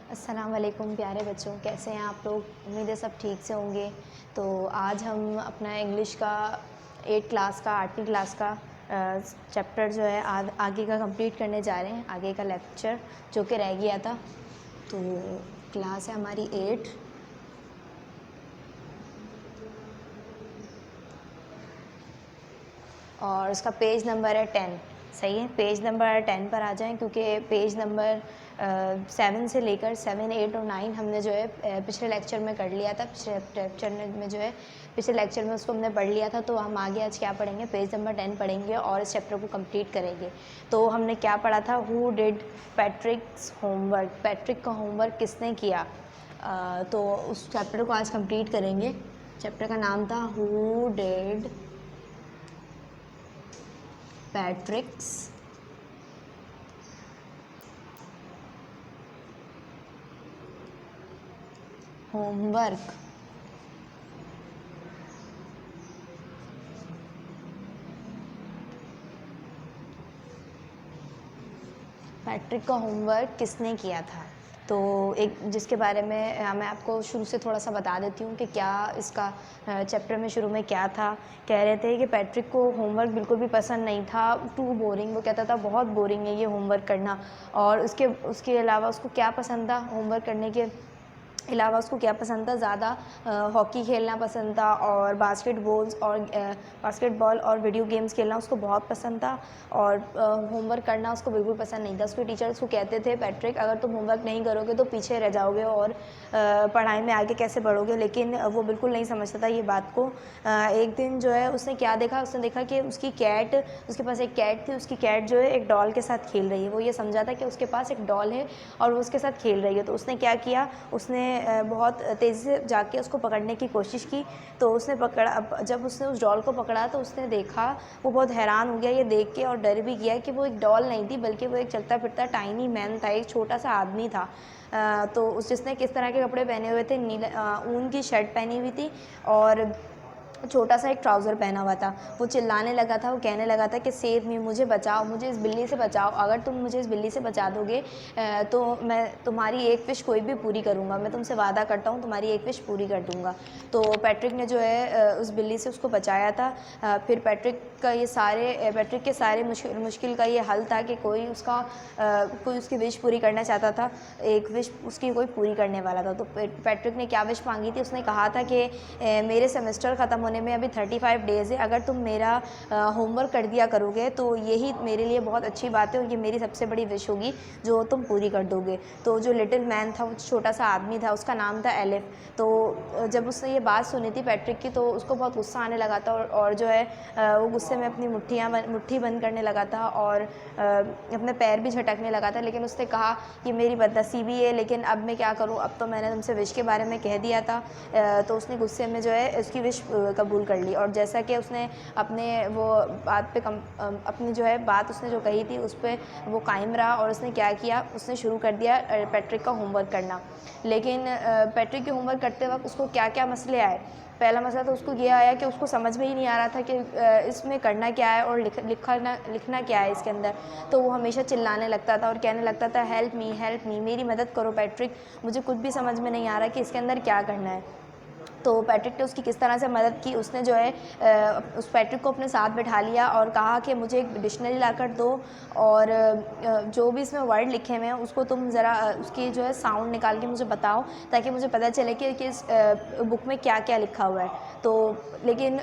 अस्सलाम वालेकुम प्यारे बच्चों, कैसे हैं आप लोग। उम्मीद है सब ठीक से होंगे। तो आज हम अपना इंग्लिश का 8 क्लास का 8वीं क्लास का चैप्टर जो है आगे का कंप्लीट करने जा रहे हैं। आगे का लेक्चर जो कि रह गया था। तो क्लास है हमारी 8 और उसका पेज नंबर है 10। सही है, पेज नंबर 10 पर आ जाएं, क्योंकि पेज नंबर 7 से लेकर 7, 8 और 9 हमने जो है पिछले लेक्चर में कर लिया था। पिछले लेक्चर में जो है पिछले लेक्चर में उसको हमने पढ़ लिया था। तो हम आगे आज क्या पढ़ेंगे, पेज नंबर 10 पढ़ेंगे और इस चैप्टर को कंप्लीट करेंगे। तो हमने क्या पढ़ा था, हु डिड पैट्रिक्स होमवर्क, पैट्रिक का होमवर्क किसने किया। तो उस चैप्टर को आज कंप्लीट करेंगे। चैप्टर का नाम था हु डिड पैट्रिक्स होमवर्क। पैट्रिक का होमवर्क किसने किया था। तो एक जिसके बारे में मैं आपको शुरू से थोड़ा सा बता देती हूँ कि क्या इसका चैप्टर में शुरू में क्या था। कह रहे थे कि पैट्रिक को होमवर्क बिल्कुल भी पसंद नहीं था, टू बोरिंग। वो कहता था बहुत बोरिंग है ये होमवर्क करना। और उसके अलावा उसको क्या पसंद था, होमवर्क करने के अलावा उसको क्या पसंद था, ज़्यादा हॉकी खेलना पसंद था और बास्केटबॉल और वीडियो गेम्स खेलना उसको बहुत पसंद था। और होमवर्क करना उसको बिल्कुल पसंद नहीं था। उसके टीचर उसको कहते थे, पैट्रिक अगर तुम होमवर्क नहीं करोगे तो पीछे रह जाओगे और पढ़ाई में आगे कैसे बढ़ोगे। लेकिन वो बिल्कुल नहीं समझता था ये बात को। एक दिन जो है उसने क्या देखा, उसने देखा कि उसके पास एक कैट थी। उसकी कैट जो है एक डॉल के साथ खेल रही है। वो ये समझा था कि उसके पास एक डॉल है और वो उसके साथ खेल रही है। तो उसने क्या किया, उसने बहुत तेज़ी से जाके उसको पकड़ने की कोशिश की। तो उसने पकड़ा, जब उसने उस डॉल को पकड़ा तो उसने देखा, वो बहुत हैरान हो गया ये देख के और डर भी गया कि वो एक डॉल नहीं थी बल्कि वो एक चलता फिरता टाइनी मैन था, एक छोटा सा आदमी था। तो जिसने किस तरह के कपड़े पहने हुए थे, नीला ऊन की शर्ट पहनी हुई थी और छोटा सा एक ट्राउज़र पहना हुआ था। वो चिल्लाने लगा था, वो कहने लगा था कि सेव मी, मुझे बचाओ, मुझे इस बिल्ली से बचाओ। अगर तुम मुझे इस बिल्ली से बचा दोगे तो मैं तुम्हारी एक विश कोई भी पूरी करूँगा। मैं तुमसे वादा करता हूँ तुम्हारी एक विश पूरी कर दूँगा। तो पैट्रिक ने जो है उस बिल्ली से उसको बचाया था। फिर पैट्रिक के सारे मुश्किल का ये हल था कि कोई उसकी विश पूरी करना चाहता था, एक विश उसकी कोई पूरी करने वाला था। तो पैट्रिक ने क्या विश मांगी थी, उसने कहा था कि मेरे सेमेस्टर ख़त्म होने में अभी 35 डेज़ है। अगर तुम मेरा होमवर्क कर दिया करोगे तो यही मेरे लिए बहुत अच्छी बात है और ये मेरी सबसे बड़ी विश होगी जो तुम पूरी कर दोगे। तो जो लिटिल मैन था, वो छोटा सा आदमी था, उसका नाम था एलिफ। तो जब उसने ये बात सुनी थी पैट्रिक की, तो उसको बहुत गुस्सा आने लगा था और जो है वो गुस्से में अपनी मुट्ठी बंद करने लगा था और अपने पैर भी झटकने लगा था। लेकिन उसने कहा कि मेरी बदनसीबी है, लेकिन अब मैं क्या करूँ, अब तो मैंने तुमसे विश के बारे में कह दिया था। तो उसने गुस्से में जो है उसकी विश कबूल कर ली। और जैसा कि उसने अपने वो बात पे अपनी जो है बात उसने जो कही थी उस पर वो कायम रहा और उसने क्या किया, उसने शुरू कर दिया पैट्रिक का होमवर्क करना। लेकिन पैट्रिक के होमवर्क करते वक्त उसको क्या क्या मसले आए। पहला मसला तो उसको ये आया कि उसको समझ में ही नहीं आ रहा था कि इसमें करना क्या है और लिखना क्या है इसके अंदर। तो वो हमेशा चिल्लाने लगता था और कहने लगता था, हेल्प मी, मेरी मदद करो पैट्रिक, मुझे कुछ भी समझ में नहीं आ रहा कि इसके अंदर क्या करना है। तो पैट्रिक ने उसकी किस तरह से मदद की, उसने जो है उस पैट्रिक को अपने साथ बैठा लिया और कहा कि मुझे एक डिक्शनरी लाकर दो और जो भी इसमें वर्ड लिखे हुए हैं उसको तुम ज़रा उसकी जो है साउंड निकाल के मुझे बताओ, ताकि मुझे पता चले कि इस बुक में क्या क्या लिखा हुआ है। तो लेकिन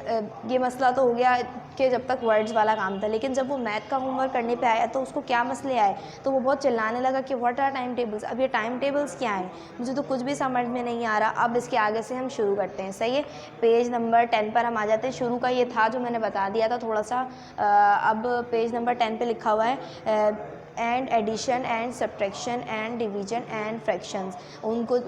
ये मसला तो हो गया कि जब तक वर्ड्स वाला काम था। लेकिन जब वो मैथ का होमवर्क करने पे आया तो उसको क्या मसले आए, तो वो बहुत चिल्लाने लगा कि व्हाट आर टाइम टेबल्स, अब ये टाइम टेबल्स क्या हैं, मुझे तो कुछ भी समझ में नहीं आ रहा। अब इसके आगे से हम शुरू करते हैं। सही है, पेज नंबर 10 पर हम आ जाते हैं। शुरू का ये था जो मैंने बता दिया था थोड़ा सा। अब पेज नंबर 10 पे लिखा हुआ है and addition and subtraction and division and fractions.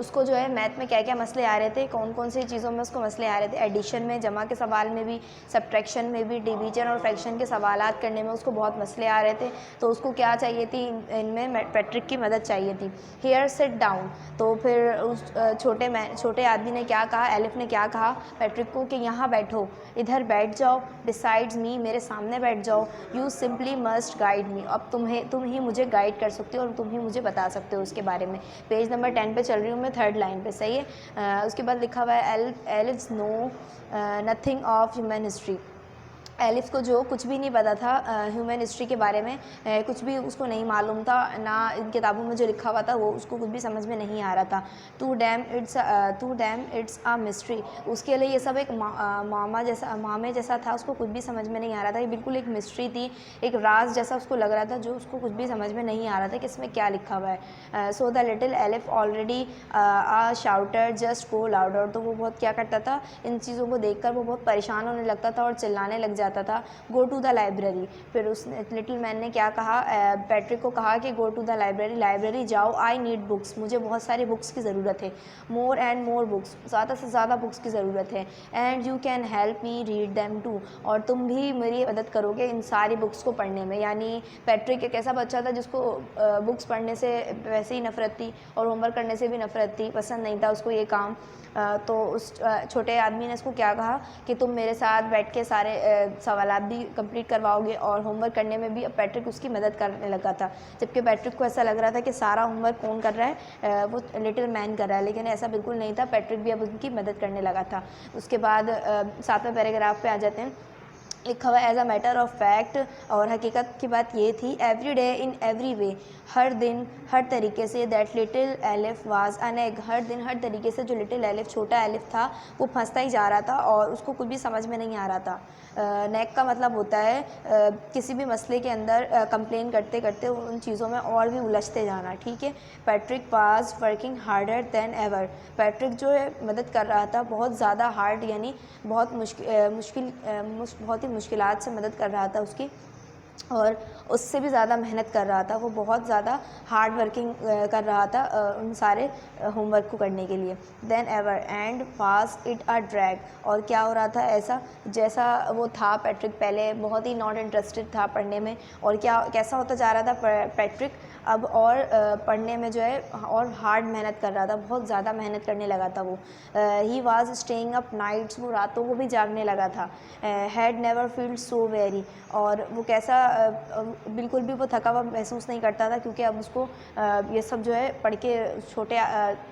उसको जो है मैथ में क्या क्या मसले आ रहे थे, कौन कौन सी चीज़ों में उसको मसले आ रहे थे। एडिशन में, जमा के सवाल में भी, सब्ट्रैक्शन में भी, डिवीजन और फ्रैक्शन के सवालात करने में उसको बहुत मसले आ रहे थे। तो उसको क्या चाहिए थी, इनमें पैट्रिक की मदद चाहिए थी। Here sit down. तो फिर उस छोटे आदमी ने क्या कहा, एलिफ ने क्या कहा पैट्रिक को कि यहाँ बैठो, इधर बैठ जाओ, बिसाइड्स मी, मेरे सामने बैठ जाओ। You simply must guide me, अब तुम ही ही मुझे गाइड कर सकते हो और तुम ही मुझे बता सकते हो उसके बारे में। पेज नंबर 10 पे चल रही हूँ मैं, 3rd लाइन पे, सही है। उसके बाद लिखा हुआ है Elif's know nothing of human history. Elif को जो कुछ भी नहीं पता था ह्यूमन हिस्ट्री के बारे में, कुछ भी उसको नहीं मालूम था, ना इन किताबों में जो लिखा हुआ था वो उसको कुछ भी समझ में नहीं आ रहा था। To them it's a mystery, उसके लिए ये सब एक मामे जैसा था, उसको कुछ भी समझ में नहीं आ रहा था। ये बिल्कुल एक मिस्ट्री थी, एक राज जैसा उसको लग रहा था, जो उसको कुछ भी समझ में नहीं आ रहा था कि इसमें क्या लिखा हुआ है। So the little elif already शाउटर just go louder, तो वो बहुत क्या करता था, इन चीज़ों को देखकर वो बहुत परेशान होने लगता था और चिल्लाने लग जाता था। गो टू द लाइब्रेरी, फिर उस लिटिल मैन ने क्या कहा, पैट्रिक को कहा कि गो टू द लाइब्रेरी जाओ, आई नीड बुक्स, मुझे बहुत सारी बुक्स की ज़रूरत है। मोर एंड मोर बुक्स, ज़्यादा से ज़्यादा बुक्स की ज़रूरत है। And you can help me read them too, और तुम भी मेरी मदद करोगे इन सारी बुक्स को पढ़ने में। यानी पैट्रिक एक ऐसा बच्चा था जिसको बुक्स पढ़ने से वैसे ही नफ़रत थी और होमवर्क करने से भी नफ़रत थी, पसंद नहीं था उसको ये काम। तो उस छोटे आदमी ने उसको क्या कहा कि तुम मेरे साथ बैठ के सारे सवालात भी कंप्लीट करवाओगे और होमवर्क करने में भी। अब पैट्रिक उसकी मदद करने लगा था, जबकि पैट्रिक को ऐसा लग रहा था कि सारा होमवर्क कौन कर रहा है, वो लिटिल मैन कर रहा है, लेकिन ऐसा बिल्कुल नहीं था। पैट्रिक भी अब उनकी मदद करने लगा था। उसके बाद 7वें पैराग्राफ पे आ जाते हैं। लिखा हुआ as a matter of fact, और हकीकत की बात ये थी, every day in every way, हर दिन हर तरीके से, that little Elif was an egg, हर दिन हर तरीके से जो लिटिल एलिफ छोटा एलिफ था वो फंसता ही जा रहा था और उसको कुछ भी समझ में नहीं आ रहा था। नेक का मतलब होता है किसी भी मसले के अंदर कंप्लेन करते करते उन चीज़ों में और भी उलझते जाना, ठीक है। Patrick was working harder than ever, Patrick जो है मदद कर रहा था बहुत ज़्यादा हार्ड, यानी बहुत बहुत ही मुश्किलात से मदद कर रहा था उसकी, और उससे भी ज़्यादा मेहनत कर रहा था। वो बहुत ज़्यादा हार्ड वर्किंग कर रहा था उन सारे होमवर्क को करने के लिए। Then ever and pass it a drag, और क्या हो रहा था ऐसा जैसा वो था पैट्रिक पहले बहुत ही नॉट इंटरेस्टेड था पढ़ने में, और क्या कैसा होता जा रहा था पैट्रिक अब, और पढ़ने में जो है और हार्ड मेहनत कर रहा था, बहुत ज़्यादा मेहनत करने लगा था वो। He was staying up nights, वो रातों को भी जागने लगा था। Had never felt so very, और वो कैसा बिल्कुल भी वो थका हुआ महसूस नहीं करता था, क्योंकि अब उसको ये सब जो है पढ़ के छोटे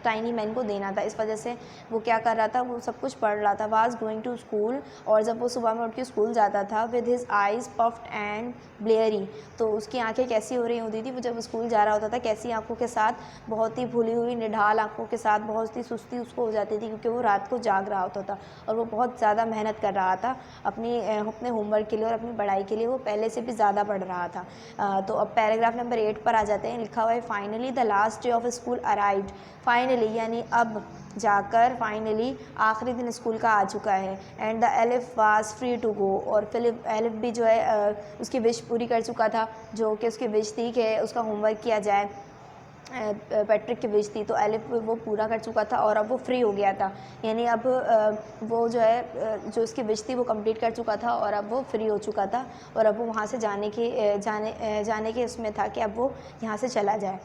टाइनी मैन को देना था, इस वजह से वो क्या कर रहा था, वो सब कुछ पढ़ रहा था। वाज गोइंग टू स्कूल, और जब वो सुबह में उठ के स्कूल जाता था, with his eyes puffed and bleary, तो उसकी आंखें कैसी हो रही होती थी वो जब स्कूल जा रहा होता था, कैसी आंखों के साथ, बहुत ही भूली हुई निढाल आंखों के साथ, बहुत ही सुस्ती उसको हो जाती थी, क्योंकि वो रात को जाग रहा होता था और वो बहुत ज़्यादा मेहनत कर रहा था अपने होमवर्क के लिए और अपनी पढ़ाई के लिए, वो पहले से भी ज़्यादा पढ़ रहा था। तो अब पैराग्राफ नंबर 8 पर आ जाते हैं। लिखा हुआ है finally the last day of school arrived, finally यानी अब जाकर, फाइनली आखिरी दिन स्कूल का आ चुका है। And the elf was free to go, और फिलिप एलिफ भी जो है उसकी विश पूरी कर चुका था, जो कि उसकी विश थी कि उसका होमवर्क किया जाए, पैट्रिक की विश थी, तो एलिफ वो पूरा कर चुका था और अब वो फ्री हो गया था, यानी अब वो जो है जो उसकी विश थी वो कंप्लीट कर चुका था और अब वो फ्री हो चुका था, और अब वो वहाँ से जाने के उसमें था कि अब वो यहाँ से चला जाए।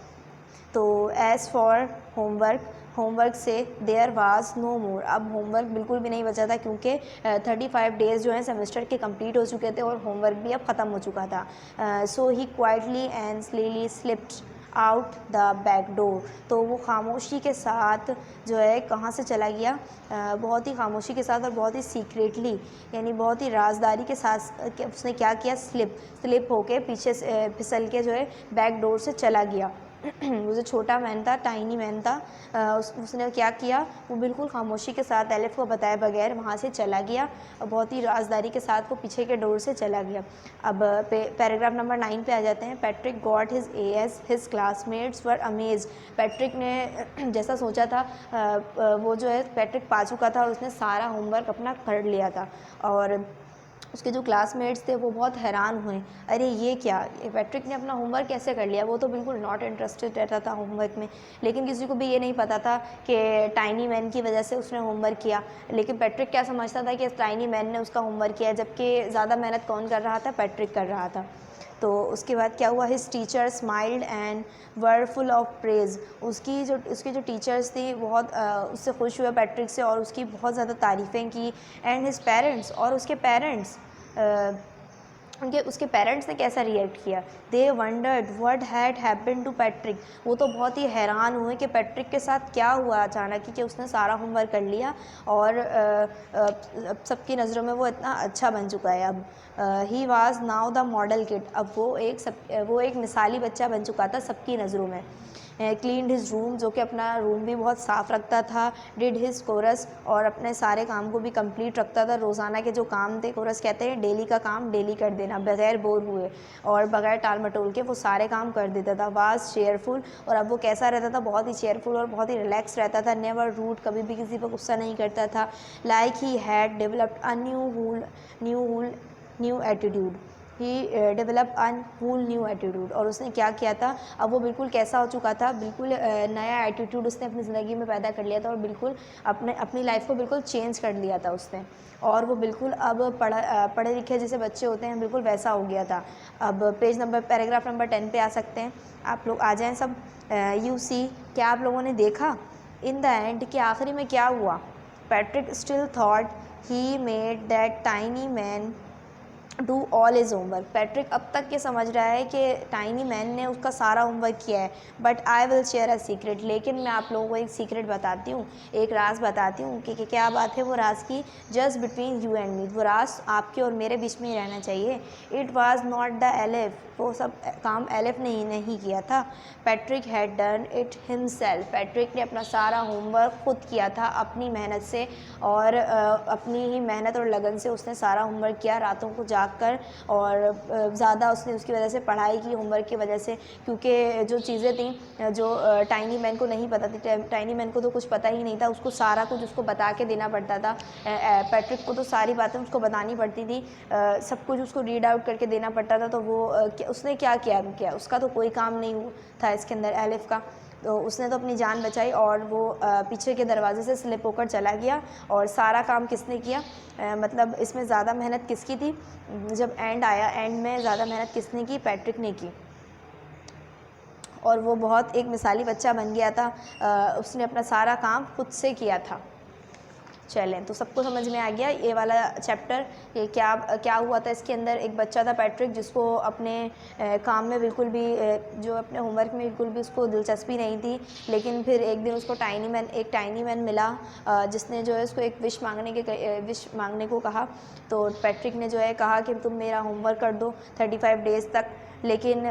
तो एज़ फॉर होमवर्क से देयर वाज नो मोर, अब होमवर्क बिल्कुल भी नहीं बचा था, क्योंकि 35 डेज़ जो हैं सेमेस्टर के कंप्लीट हो चुके थे और होमवर्क भी अब ख़त्म हो चुका था। So he quietly and sleepily slipped out the back door, तो वो खामोशी के साथ जो है कहाँ से चला गया, बहुत ही खामोशी के साथ और बहुत ही सीक्रेटली, यानी बहुत ही राजदारी के साथ उसने क्या किया, स्लिप होके पीछे से फिसल के जो है बैक डोर से चला गया। वो जो छोटा मैन था, टाइनी मैन था, उसने क्या किया, वो बिल्कुल खामोशी के साथ एलिफ को बताए बगैर वहाँ से चला गया और बहुत ही राजदारी के साथ वो पीछे के डोर से चला गया। अब पैराग्राफ नंबर 9 पे आ जाते हैं। Patrick got his A's, his classmates were amazed, Patrick ने जैसा सोचा था वो जो है पैट्रिक पा चुका था और उसने सारा होमवर्क अपना कर लिया था, और उसके जो क्लासमेट्स थे वो बहुत हैरान हुए, अरे ये क्या, ये पैट्रिक ने अपना होमवर्क कैसे कर लिया, वो तो बिल्कुल नॉट इंटरेस्टेड रहता था होमवर्क में, लेकिन किसी को भी ये नहीं पता था कि टाइनी मैन की वजह से उसने होमवर्क किया। लेकिन पैट्रिक क्या समझता था कि इस टाइनी मैन ने उसका होमवर्क किया, जबकि ज़्यादा मेहनत कौन कर रहा था, पैट्रिक कर रहा था। तो उसके बाद क्या हुआ, his teacher smiled and were full of praise, उसकी जो टीचर्स थी बहुत उससे खुश हुए पैट्रिक से और उसकी बहुत ज़्यादा तारीफ़ें की। एंड हिज पेरेंट्स, और उसके पेरेंट्स उनके उसके पेरेंट्स ने कैसा रिएक्ट किया। They wondered what had happened to Patrick. वो तो बहुत ही हैरान हुए कि पैट्रिक के साथ क्या हुआ अचानक कि उसने सारा होमवर्क कर लिया और अब सबकी नज़रों में वो इतना अच्छा बन चुका है। अब he was now the model kid. अब वो एक मिसाली बच्चा बन चुका था सबकी नज़रों में। क्लीन्ड हिज रूम, जो कि अपना रूम भी बहुत साफ़ रखता था। डिड हिज कोरस, और अपने सारे काम को भी कंप्लीट रखता था। रोज़ाना के जो काम थे, कोरस कहते हैं डेली का काम डेली कर देना बगैर बोर हुए और बगैर टाल मटोल के वो सारे काम कर देता था। वाज चेयरफुल, और अब वो कैसा रहता था, बहुत ही चेयरफुल और बहुत ही रिलैक्स रहता था। नेवर रूड, कभी भी किसी पर गुस्सा नहीं करता था। Like he had developed a new attitude. He develop an whole new attitude. और उसने क्या किया था, अब वो बिल्कुल कैसा हो चुका था, बिल्कुल नया एटीट्यूड उसने अपनी ज़िंदगी में पैदा कर लिया था और बिल्कुल अपनी लाइफ को बिल्कुल चेंज कर लिया था उसने। और वो बिल्कुल अब पढ़े लिखे जैसे बच्चे होते हैं बिल्कुल वैसा हो गया था। अब पैराग्राफ नंबर 10 पे आ सकते हैं, आप लोग आ जाएँ सब। यू सी, क्या आप लोगों ने देखा इन द एंड कि आखिरी में क्या हुआ। Patrick still thought he made that tiny man do all is homework. Patrick अब तक ये समझ रहा है कि टाइनी मैन ने उसका सारा होमवर्क किया है। But I will share a secret, लेकिन मैं आप लोगों को एक सीक्रेट बताती हूँ, एक राज बताती हूँ कि क्या बात है वो राज की। Just between you and me, वो राज आपके और मेरे बीच में ही रहना चाहिए। It was not the elif, वो सब काम एलिफ ने ही नहीं किया था। Patrick had done it himself, Patrick ने अपना सारा होमवर्क खुद किया था अपनी मेहनत से, और अपनी ही मेहनत और लगन से उसने सारा होमवर्क किया, रातों को जाग कर। और ज़्यादा उसने उसकी वजह से पढ़ाई की, होमवर्क की वजह से, क्योंकि जो चीज़ें थी जो टाइनी मैन को नहीं पता थी, टाइनी मैन को तो कुछ पता ही नहीं था, उसको सारा कुछ उसको बता के देना पड़ता था। पैट्रिक को तो सारी बातें उसको बतानी पड़ती थी, सब कुछ उसको रीड आउट करके देना पड़ता था। तो वो उसने क्या किया, उसका तो कोई काम नहीं था इसके अंदर एलिफ का। तो उसने तो अपनी जान बचाई और वो पीछे के दरवाजे से स्लिप होकर चला गया। और सारा काम किसने किया, मतलब इसमें ज़्यादा मेहनत किसकी थी, जब एंड आया, एंड में ज़्यादा मेहनत किसने की, पैट्रिक ने की। और वो बहुत एक मिसाली बच्चा बन गया था, उसने अपना सारा काम खुद से किया था। चलें, तो सबको समझ में आ गया ये वाला चैप्टर, ये क्या हुआ था इसके अंदर। एक बच्चा था पैट्रिक, जिसको अपने काम में बिल्कुल भी जो अपने होमवर्क में बिल्कुल भी उसको दिलचस्पी नहीं थी। लेकिन फिर एक दिन उसको एक टाइनी मैन मिला, जिसने जो है उसको एक विश मांगने को कहा। तो पैट्रिक ने जो है कहा कि तुम मेरा होमवर्क कर दो 35 डेज़ तक। लेकिन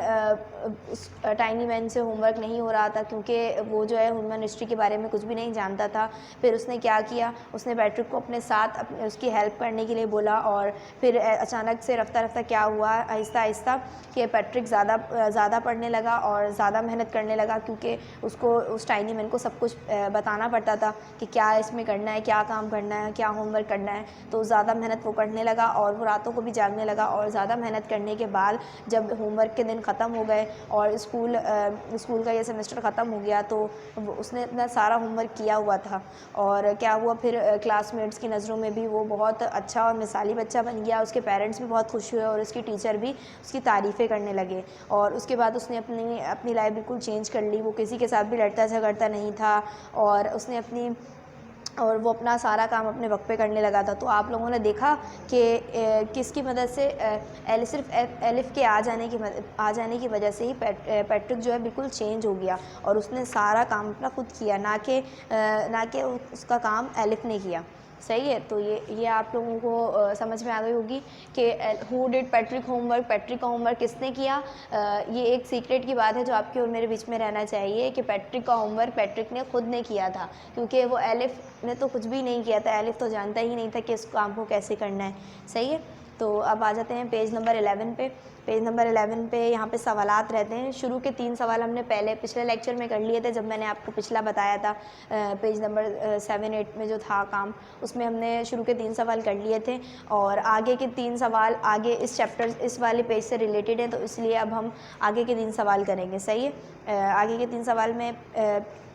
उस टाइनी मैन से होमवर्क नहीं हो रहा था, क्योंकि वो जो है ह्यूमन हिस्ट्री के बारे में कुछ भी नहीं जानता था। फिर उसने क्या किया, उसने पैट्रिक को अपने साथ उसकी हेल्प करने के लिए बोला। और फिर अचानक से रफ्ता रफ्ता क्या हुआ, आहिस्ता आहिस्ता, कि पैट्रिक ज़्यादा पढ़ने लगा और ज़्यादा मेहनत करने लगा, क्योंकि उसको उस टाइनी मैन को सब कुछ बताना पड़ता था कि क्या इसमें करना है, क्या काम करना है, क्या होमवर्क करना है। तो ज़्यादा मेहनत वो करने लगा और वो रातों को भी जागने लगा। और ज़्यादा मेहनत करने के बाद जब होमवर्क के दिन ख़त्म हो गए और स्कूल का ये सेमेस्टर ख़त्म हो गया, तो उसने अपना सारा होमवर्क किया हुआ था। और क्या हुआ फिर, क्लासमेट्स की नज़रों में भी वो बहुत अच्छा और मिसाली बच्चा बन गया। उसके पेरेंट्स भी बहुत खुश हुए और उसकी टीचर भी उसकी तारीफ़ें करने लगे। और उसके बाद उसने अपनी लाइफ बिल्कुल चेंज कर ली। वो किसी के साथ भी लड़ता झगड़ता नहीं था, और वो अपना सारा काम अपने वक्त पे करने लगा था। तो आप लोगों ने देखा कि किसकी मदद से, सिर्फ एलिफ के आ जाने की वजह से ही पैट्रिक जो है बिल्कुल चेंज हो गया और उसने सारा काम अपना खुद किया, ना कि उसका काम एलिफ ने किया। सही है, तो ये आप लोगों को समझ में आ गई होगी कि who did Patrick homework, Patrick का होमवर्क किसने किया। ये एक सीक्रेट की बात है जो आपके और मेरे बीच में रहना चाहिए कि पैट्रिक का होमवर्क पैट्रिक ने खुद ने किया था, क्योंकि वो एलिफ ने तो कुछ भी नहीं किया था। एलिफ तो जानता ही नहीं था कि इस काम को कैसे करना है। सही है, तो अब आ जाते हैं पेज नंबर 11 पे। पेज नंबर 11 पे यहाँ पे सवालात रहते हैं। शुरू के 3 सवाल हमने पिछले लेक्चर में कर लिए थे, जब मैंने आपको पिछला बताया था पेज नंबर 7-8 में जो था काम, उसमें हमने शुरू के 3 सवाल कर लिए थे। और आगे के 3 सवाल आगे इस वाले पेज से रिलेटेड हैं, तो इसलिए अब हम आगे के 3 सवाल करेंगे। सही है, आगे के 3 सवाल में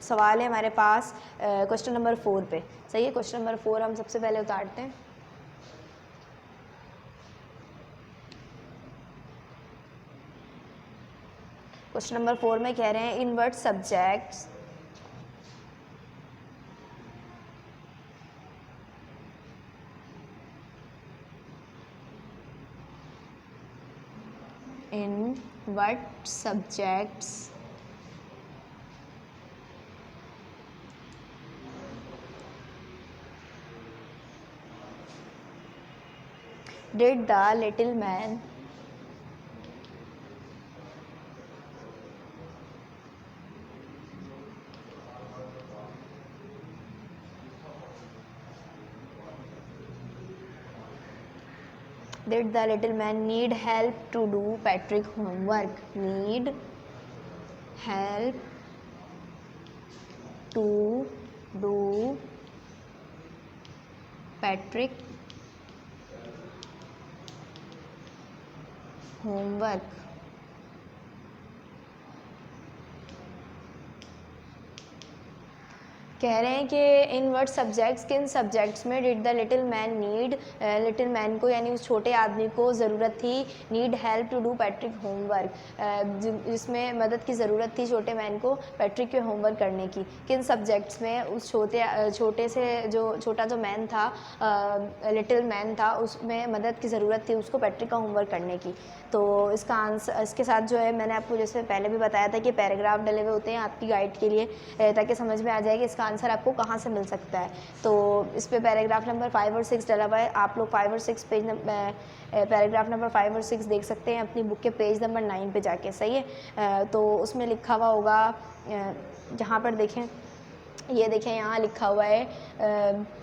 सवाल है हमारे पास क्वेश्चन नंबर 4 पे। सही है, क्वेश्चन नंबर 4 हम सबसे पहले उतारते हैं। क्वेश्चन नंबर 4 में कह रहे हैं in what subjects in what subjects did the little man Did the little man need help to do Patrick homework? Need help to do Patrick homework. कह रहे हैं कि इन वर्ड सब्जेक्ट्स किन subjects में did the little man need, little man को यानी उस छोटे आदमी को ज़रूरत थी need help to do Patrick homework, जिसमें मदद की ज़रूरत थी छोटे मैन को पैट्रिक के होमवर्क करने की। किन सब्जेक्ट्स में उस छोटे से जो छोटा जो मैन था, लिटिल मैन था, उसमें मदद की ज़रूरत थी उसको पैट्रिक का होमवर्क करने की। तो इसका आंसर इसके साथ जो है मैंने आपको जैसे पहले भी बताया था कि पैराग्राफ डले हुए होते हैं आपकी गाइड के लिए, ताकि समझ में आ जाए कि इसका आंसर आपको कहाँ से मिल सकता है। तो इस पे पैराग्राफ नंबर 5 और 6 डला हुआ है, आप लोग 5 और 6 पेज पैराग्राफ नंबर 5 और 6 देख सकते हैं अपनी बुक के पेज नंबर 9 पे जाके। सही है, तो उसमें लिखा हुआ होगा, जहाँ पर देखें, ये देखें यहाँ लिखा हुआ है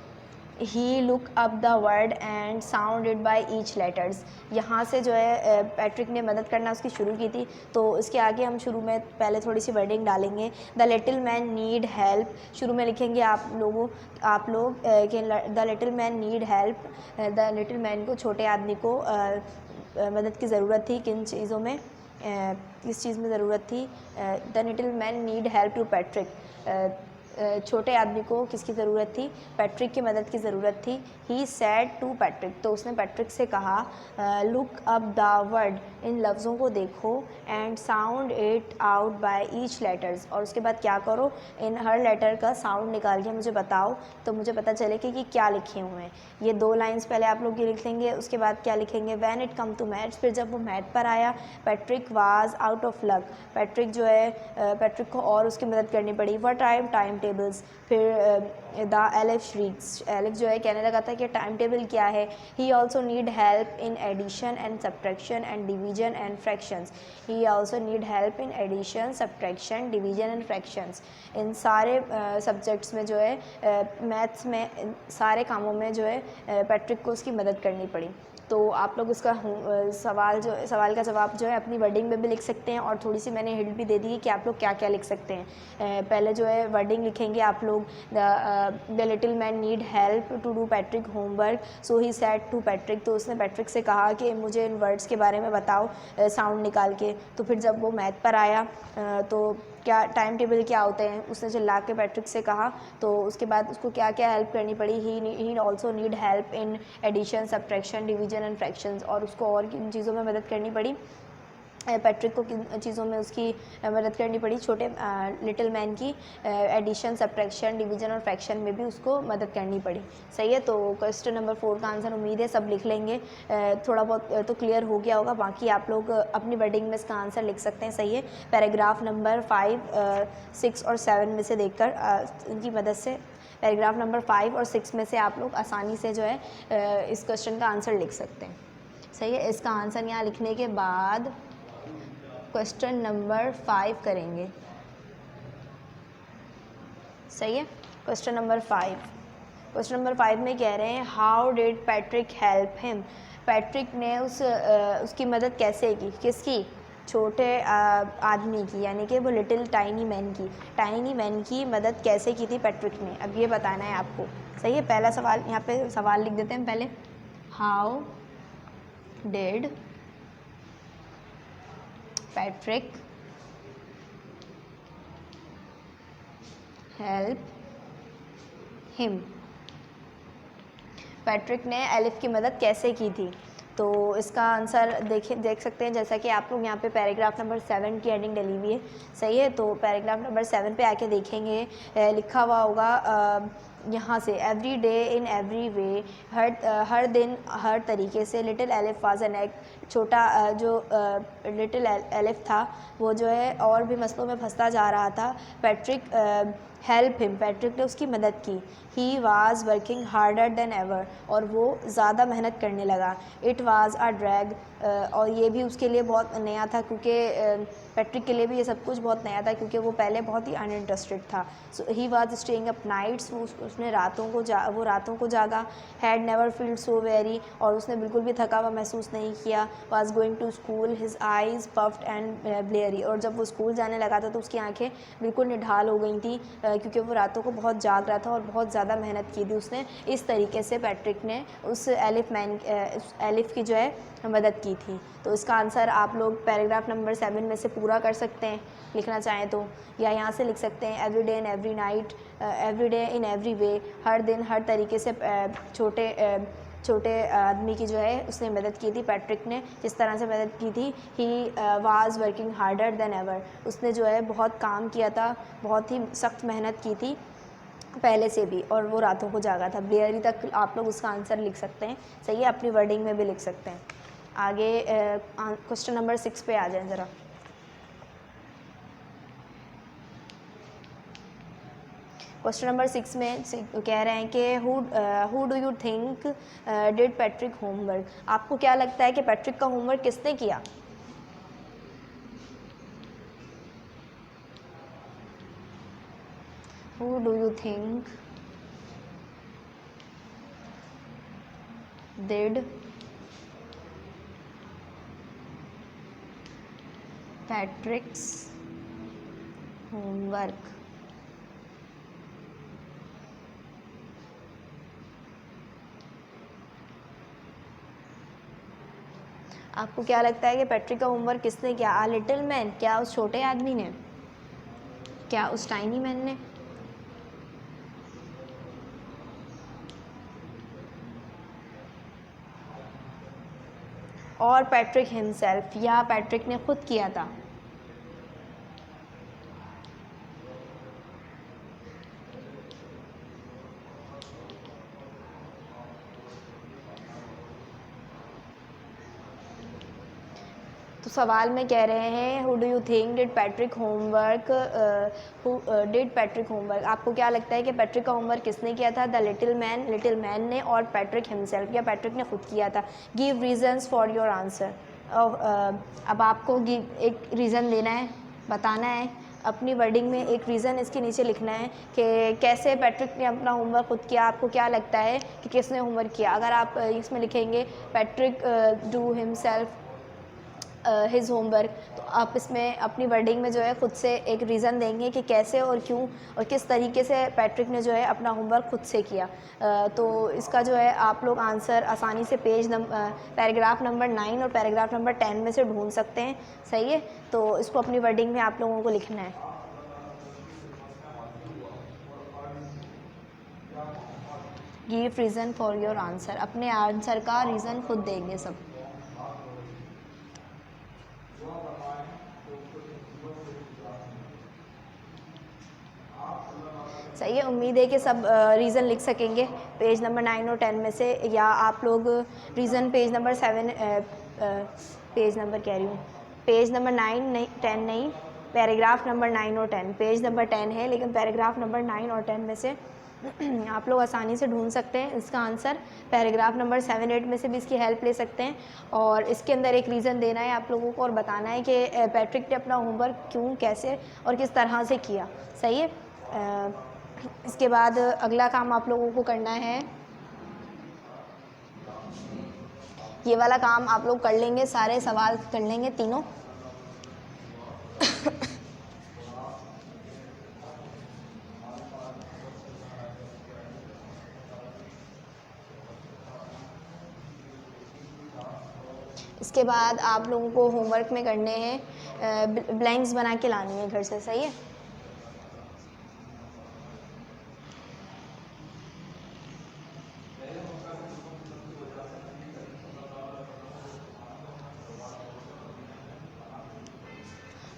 he look up the word and sounded by each letters. यहाँ से जो है पैट्रिक ने मदद करना उसकी शुरू की थी। तो इसके आगे हम शुरू में पहले थोड़ी सी वर्डिंग डालेंगे। The little man need help, शुरू में लिखेंगे आप लोग कि the little man need help, the little man को, छोटे आदमी को मदद की ज़रूरत थी किन चीज़ों में, किस चीज़ में ज़रूरत थी। The little man need help to Patrick, छोटे आदमी को किसकी ज़रूरत थी, पैट्रिक की मदद की ज़रूरत थी। ही सैड टू पैट्रिक, तो उसने पैट्रिक से कहा लुक अप द वर्ड, इन लफ्ज़ों को देखो, and sound it out by each letters, और उसके बाद क्या करो, इन हर लेटर का साउंड निकाल के मुझे बताओ, तो मुझे पता चले कि क्या लिखे हुए हैं। ये 2 लाइन्स पहले आप लोग ये लिख लेंगे। उसके बाद क्या लिखेंगे, when it come to maths, फिर जब वो मैथ पर आया, Patrick was out of luck, Patrick जो है पैट्रिक को और उसकी मदद करनी पड़ी। व्हाट आर टाइम टेबल्स, फिर द एलिफ श्रीक्स, एलिफ जो है कहने लगा था कि टाइम टेबल क्या है। He also need help in addition and subtraction and division and fractions, he also need help in addition subtraction division and fractions. इन सारे सब्जेक्ट्स में जो है मैथ्स में सारे कामों में जो है पैट्रिक को उसकी मदद करनी पड़ी। तो आप लोग इसका सवाल का जवाब जो है अपनी वर्डिंग में भी लिख सकते हैं, और थोड़ी सी मैंने हिंट भी दे दी है कि आप लोग क्या क्या लिख सकते हैं। पहले जो है वर्डिंग लिखेंगे आप लोग, the little man need help to do Patrick homework, so he said to Patrick, तो उसने पैट्रिक से कहा कि मुझे इन वर्ड्स के बारे में बताओ साउंड निकाल के। तो फिर जब वो मैथ पर आया तो क्या टाइम टेबल क्या होते हैं उसने चिल्ला के पैट्रिक से कहा। तो उसके बाद उसको क्या क्या हेल्प करनी पड़ी, he also need help in addition subtraction division and fractions, और उसको और किन चीज़ों में मदद करनी पड़ी, पैट्रिक को किन चीज़ों में उसकी मदद करनी पड़ी, छोटे लिटिल मैन की एडिशन सब्ट्रैक्शन डिवीजन और फ्रैक्शन में भी उसको मदद करनी पड़ी। सही है, तो क्वेश्चन नंबर 4 का आंसर उम्मीद है सब लिख लेंगे, थोड़ा बहुत तो क्लियर हो गया होगा, बाकी आप लोग अपनी वर्डिंग में इसका आंसर लिख सकते हैं। सही है, पैराग्राफ नंबर 5, 6 और 7 में से देखकर इनकी मदद से पैराग्राफ नंबर 5 और 6 में से आप लोग आसानी से जो है इस क्वेश्चन का आंसर लिख सकते हैं। सही है, इसका आंसर यहाँ लिखने के बाद क्वेश्चन नंबर 5 करेंगे। सही है, क्वेश्चन नंबर 5 में कह रहे हैं how did Patrick help him, Patrick ने उसकी मदद कैसे की, किसकी, छोटे आदमी की, यानी कि वो लिटिल टाइनी मैन की मदद कैसे की थी पैट्रिक ने, अब ये बताना है आपको। सही है, पहला सवाल यहाँ पे सवाल लिख देते हैं पहले, how did Patrick help him, Patrick ने एलिफ की मदद कैसे की थी। तो इसका आंसर देख सकते हैं, जैसा कि आप लोग यहाँ पे पैराग्राफ नंबर 7 की हेडिंग डली हुई है। सही है, तो पैराग्राफ नंबर 7 पे आके देखेंगे लिखा हुआ होगा यहाँ से every day in every way, हर दिन हर तरीके से। Little Elif was an egg, छोटा जो लिटिल एलिफ था वो जो है और भी मसलों में फंसता जा रहा था। पैट्रिक हेल्प हिम, पैट्रिक ने उसकी मदद की। He was working harder than ever, और वो ज़्यादा मेहनत करने लगा। इट वाज अ ड्रैग, और ये भी उसके लिए बहुत नया था, क्योंकि पैट्रिक के लिए भी ये सब कुछ बहुत नया था, क्योंकि वो पहले बहुत ही अनइंटरेस्टेड था। So he was staying up nights, उसने रातों को जागा। Had never felt so very, और उसने बिल्कुल भी थका हुआ महसूस नहीं किया। Was going to school, his eyes puffed and bleary, और जब वो स्कूल जाने लगा था तो उसकी आंखें बिल्कुल निढाल हो गई थी, क्योंकि वो रातों को बहुत जाग रहा था और बहुत ज़्यादा मेहनत की थी उसने। इस तरीके से पैट्रिक ने उस एलिफ की जो है मदद की थी। तो इसका आंसर आप लोग पैराग्राफ नंबर 7 में से पूरा कर सकते हैं लिखना चाहें तो, या यहाँ से लिख सकते हैं every day in every night, every day in every way, हर दिन हर तरीके से छोटे आदमी की जो है उसने मदद की थी। पैट्रिक ने जिस तरह से मदद की थी, he was working harder than ever, उसने जो है बहुत काम किया था, बहुत ही सख्त मेहनत की थी पहले से भी, और वो रातों को जागा था। ब्लेयरी तक आप लोग उसका आंसर लिख सकते हैं, सही है, अपनी वर्डिंग में भी लिख सकते हैं। आगे क्वेश्चन नंबर 6 पे आ जाएं ज़रा। क्वेश्चन नंबर 6 में कह रहे हैं कि who do you think did Patrick homework, आपको क्या लगता है कि पैट्रिक का होमवर्क किसने किया? Who do you think did पैट्रिक्स homework? आपको क्या लगता है कि पैट्रिक का होमवर्क किसने किया? आ लिटिल मैन, क्या उस छोटे आदमी ने, क्या उस टाइनी मैन ने? और पैट्रिक हिमसेल्फ, या पैट्रिक ने खुद किया था? तो सवाल में कह रहे हैं who do you think did Patrick homework, did Patrick homework, आपको क्या लगता है कि पैट्रिक का होमवर्क किसने किया था? द लिटिल मैन ने, और पैट्रिक हिमसेल्फ, या पैट्रिक ने खुद किया था? Give reasons for your answer. अब आपको एक रीज़न देना है, बताना है, अपनी वर्डिंग में एक रीज़न इसके नीचे लिखना है कि कैसे पैट्रिक ने अपना होमवर्क खुद किया। आपको क्या लगता है कि किसने होमवर्क किया? अगर आप इसमें लिखेंगे Patrick do himself his homework, तो आप इसमें अपनी वर्डिंग में जो है ख़ुद से एक रीज़न देंगे कि कैसे और क्यों और किस तरीके से पैट्रिक ने जो है अपना होमवर्क खुद से किया। तो इसका जो है आप लोग आंसर आसानी से पैराग्राफ नंबर 9 और पैराग्राफ नंबर 10 में से ढूंढ सकते हैं, सही है। तो इसको अपनी वर्डिंग में आप लोगों को लिखना है। Give reason for your answer, अपने आंसर का रीज़न खुद देंगे सब। सही है, उम्मीद है कि सब रीज़न लिख सकेंगे पेज नंबर 9 और 10 में से, या आप लोग reason page number 7 page number कह रही हूँ, पेज नंबर 9 नहीं 10 नहीं, पैराग्राफ नंबर 9 और 10, पेज नंबर 10 है लेकिन पैराग्राफ नंबर 9 और 10 में से आप लोग आसानी से ढूंढ सकते हैं इसका आंसर। पैराग्राफ नंबर 7 8 में से भी इसकी हेल्प ले सकते हैं, और इसके अंदर एक रीज़न देना है आप लोगों को और बताना है कि पैट्रिक ने अपना होमवर्क क्यों, कैसे और किस तरह से किया, सही है। इसके बाद अगला काम आप लोगों को करना है, ये वाला काम आप लोग कर लेंगे, सारे सवाल कर लेंगे तीनों। इसके बाद आप लोगों को होमवर्क में करने हैं ब्लैंक्स बना के लानी है घर से, सही है।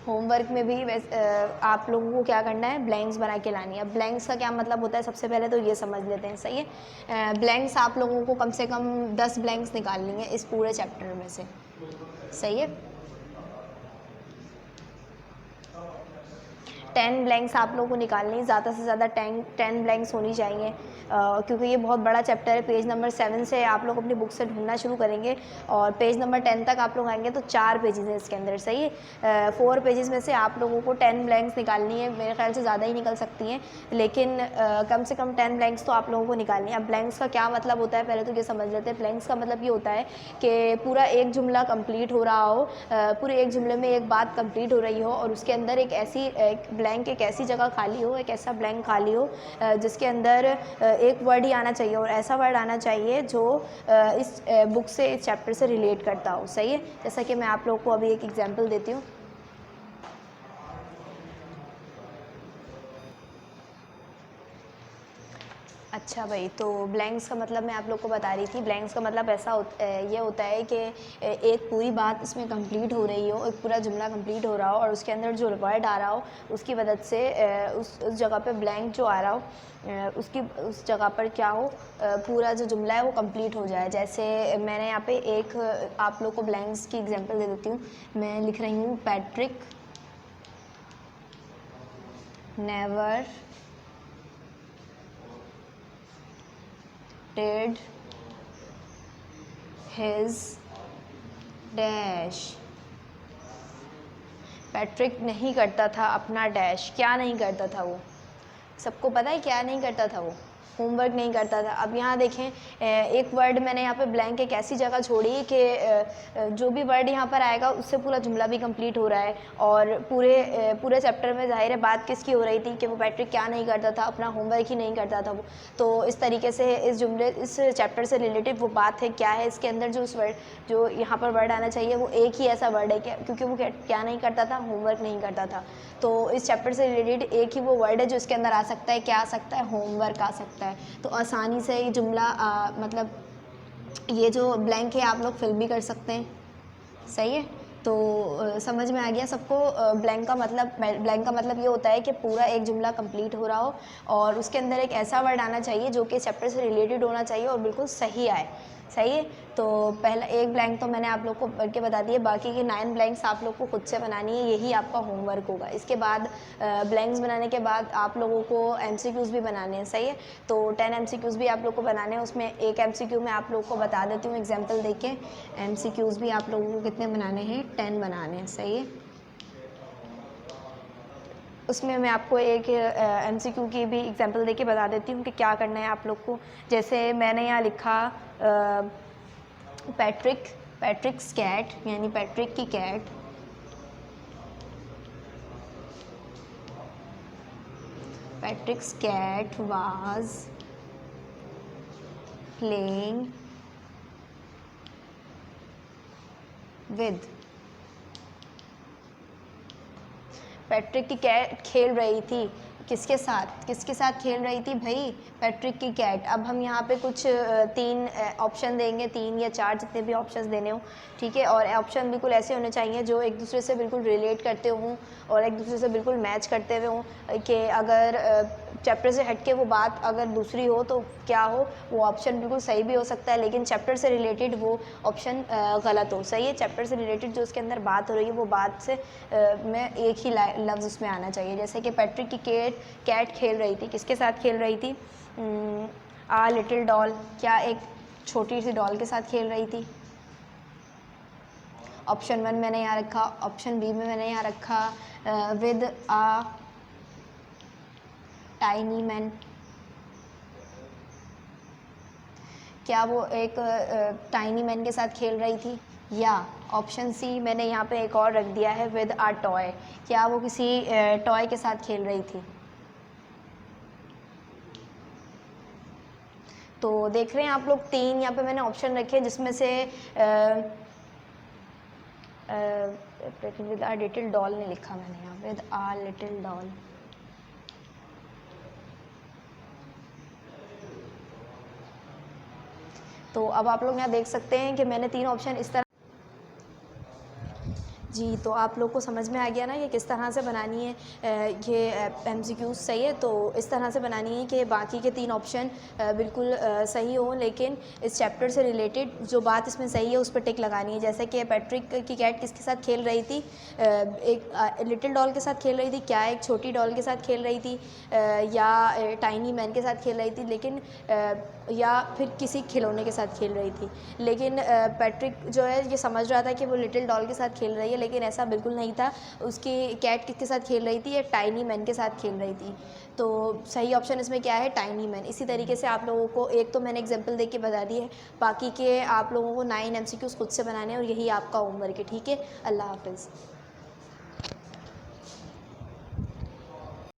होमवर्क में भी आप लोगों को क्या करना है, ब्लैंक्स बना के लानी है। अब ब्लैंक्स का क्या मतलब होता है, सबसे पहले तो ये समझ लेते हैं, सही है। ब्लैंक्स आप लोगों को कम से कम 10 ब्लैंक्स निकालनी है इस पूरे चैप्टर में से, सही है। 10 ब्लैंक्स आप लोगों को निकालनी है, ज़्यादा से ज़्यादा 10 ब्लैंक्स होनी चाहिए, क्योंकि ये बहुत बड़ा चैप्टर है। पेज नंबर 7 से आप लोग अपनी बुक से ढूंढना शुरू करेंगे और पेज नंबर 10 तक आप लोग आएंगे तो 4 पेजेस हैं इसके अंदर, सही है। 4 पेजेस में से आप लोगों को 10 ब्लैंक्स निकालनी है, मेरे ख्याल से ज़्यादा ही निकल सकती हैं, लेकिन कम से कम 10 ब्लैंक्स तो आप लोगों को निकालनी है। अब ब्लैंक्स का क्या मतलब होता है, पहले तो ये समझ लेते हैं। ब्लैंक्स का मतलब ये होता है कि पूरा एक जुमला कंप्लीट हो रहा हो, पूरे एक जुमले में एक बात कंप्लीट हो रही हो और उसके अंदर एक ब्लैंक, एक ऐसी जगह खाली हो, एक ऐसा ब्लैंक खाली हो जिसके अंदर एक वर्ड ही आना चाहिए और ऐसा वर्ड आना चाहिए जो इस बुक से, इस चैप्टर से रिलेट करता हो, सही है। जैसा कि मैं आप लोगों को अभी एक एग्जांपल देती हूँ। अच्छा भाई, तो ब्लैंक्स का मतलब मैं आप लोग को बता रही थी। ब्लैंक्स का मतलब ये होता है कि एक पूरी बात इसमें कंप्लीट हो रही हो, एक पूरा जुमला कंप्लीट हो रहा हो और उसके अंदर जो वर्ड आ रहा हो उसकी मदद से उस जगह पे ब्लैंक जो आ रहा हो उस जगह पर क्या हो, पूरा जो जुमला है वो कंप्लीट हो जाए। जैसे मैंने यहाँ पे एक आप लोग को ब्लैंक्स की एग्जांपल दे देती हूँ। मैं लिख रही हूँ, Patrick never did his dash। Patrick नहीं करता था अपना डैश। क्या नहीं करता था वो, सबको पता है क्या नहीं करता था वो, होमवर्क नहीं करता था। अब यहाँ देखें, एक वर्ड मैंने यहाँ पे ब्लैंक एक ऐसी जगह छोड़ी कि जो भी वर्ड यहाँ पर आएगा उससे पूरा जुमला भी कंप्लीट हो रहा है और पूरे चैप्टर में जाहिर है बात किसकी हो रही थी कि वो पैट्रिक क्या नहीं करता था, अपना होमवर्क ही नहीं करता था वो। तो इस तरीके से इस चैप्टर से रिलेटेड वो बात है क्या है, इसके अंदर जो यहाँ पर वर्ड आना चाहिए वो एक ही ऐसा वर्ड है क्योंकि वो क्या नहीं करता था, होमवर्क नहीं करता था। तो इस चैप्टर से रिलेटेड एक ही वो वर्ड है जो इसके अंदर आ सकता है, क्या आ सकता है, होमवर्क आ सकता है। तो आसानी से ये जुमला मतलब ये जो ब्लैंक है आप लोग फिल भी कर सकते हैं, सही है। तो समझ में आ गया सबको। ब्लैंक का मतलब ये होता है कि पूरा एक जुमला कंप्लीट हो रहा हो और उसके अंदर एक ऐसा वर्ड आना चाहिए जो कि चैप्टर से रिलेटेड होना चाहिए और बिल्कुल सही आए, सही है। तो पहला एक ब्लैंक तो मैंने आप लोग को पढ़ के बता दिए, बाकी के 9 ब्लैंक्स आप लोग को खुद से बनानी है, यही आपका होमवर्क होगा। इसके बाद ब्लैंक्स बनाने के बाद आप लोगों को MCQs भी बनाने हैं, सही है। तो 10 MCQs भी आप लोग को बनाने हैं। उसमें एक MCQ मैं आप लोग को बता देती हूँ एग्जाम्पल दे के। MCQs भी आप लोगों को कितने बनाने हैं, 10 बनाने हैं, सही है। उसमें मैं आपको एक MCQ की भी एग्जांपल देके बता देती हूँ कि क्या करना है आप लोग को। जैसे मैंने यहाँ लिखा पैट्रिक्स कैट, यानी पैट्रिक की cat Patrick's cat was playing with. Patrick की कैट खेल रही थी, किसके साथ खेल रही थी भाई, पैट्रिक की कैट। अब हम यहाँ पे कुछ 3 ऑप्शन देंगे, 3 या 4 जितने भी ऑप्शंस देने हो, ठीक है। और ऑप्शन बिल्कुल ऐसे होने चाहिए जो एक दूसरे से बिल्कुल रिलेट करते हों और एक दूसरे से बिल्कुल मैच करते हुए हों कि अगर चैप्टर से हटके वो बात अगर दूसरी हो तो क्या हो, वो ऑप्शन बिल्कुल सही भी हो सकता है लेकिन चैप्टर से रिलेटेड वो ऑप्शन गलत हो, सही है। चैप्टर से रिलेटेड जो उसके अंदर बात हो रही है वो बात से में एक ही लफ्ज़ उसमें आना चाहिए। जैसे कि पैट्रिक की कैट खेल रही थी, किसके साथ खेल रही थी, आ लिटिल डॉल, क्या एक छोटी सी डॉल के साथ खेल रही थी। ऑप्शन 1 मैंने यहाँ रखा, ऑप्शन बी में मैंने यहाँ रखा विद आ टाइनी मैन, क्या वो एक टाइनी मैन के साथ खेल रही थी। या ऑप्शन सी मैंने यहाँ पे एक और रख दिया है विद आ टॉय, क्या वो किसी टॉय के साथ खेल रही थी। तो देख रहे हैं आप लोग 3 यहाँ पे मैंने ऑप्शन रखे जिसमें से विद आ लिटिल डॉल नहीं लिखा मैंने यहाँ, विद आ लिटिल डॉल। तो अब आप लोग यहाँ देख सकते हैं कि मैंने 3 ऑप्शन इस तरह जी, तो आप लोग को समझ में आ गया ना कि किस तरह से बनानी है ये एमसीक्यूज़, सही है। तो इस तरह से बनानी है कि बाकी के 3 ऑप्शन बिल्कुल सही हों, लेकिन इस चैप्टर से रिलेटेड जो बात इसमें सही है उस पर टिक लगानी है। जैसे कि पैट्रिक की कैट किसके साथ खेल रही थी? एक लिटिल डॉल के साथ खेल रही थी, क्या एक छोटी डॉल के साथ खेल रही थी, या टाइनी मैन के साथ खेल रही थी, लेकिन या फिर किसी खिलौने के साथ खेल रही थी। लेकिन पैट्रिक जो है ये समझ रहा था कि वो लिटिल डॉल के साथ खेल रही है, लेकिन ऐसा बिल्कुल नहीं था। उसकी कैट किसके साथ खेल रही थी? ये टाइनी मैन के साथ खेल रही थी। तो सही ऑप्शन इसमें क्या है? Tiny man. इसी तरीके से आप लोगों को एक तो मैंने एग्जांपल दे के बता दी है, बाकी के आप लोगों को 9 एमसीक्यूज़ खुद से बनाने हैं और यही आपका होमवर्क है, ठीक है? अल्लाह हाफ़िज़।